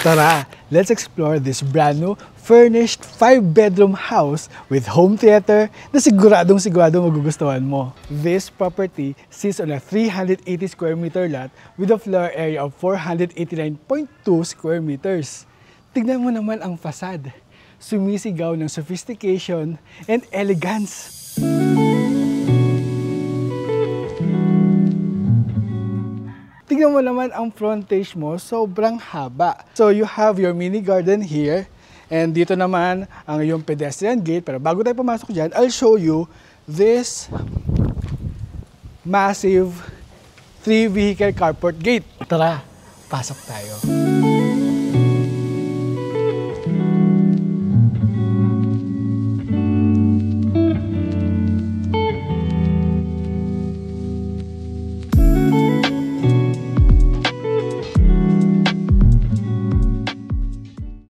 Tara, let's explore this brand new furnished 5-bedroom house with home theater na siguro magugustuhan mo. This property sits on a 380 square meter lot with a floor area of 489.2 square meters. Tignan mo naman ang facade. Sumisigaw ng sophistication and elegance. Tignan mo naman ang frontage mo, sobrang haba. So you have your mini garden here, and dito naman ang iyong pedestrian gate. Pero bago tayo pumasok dyan, I'll show you this massive 3-vehicle carport gate. Tara, pasok tayo.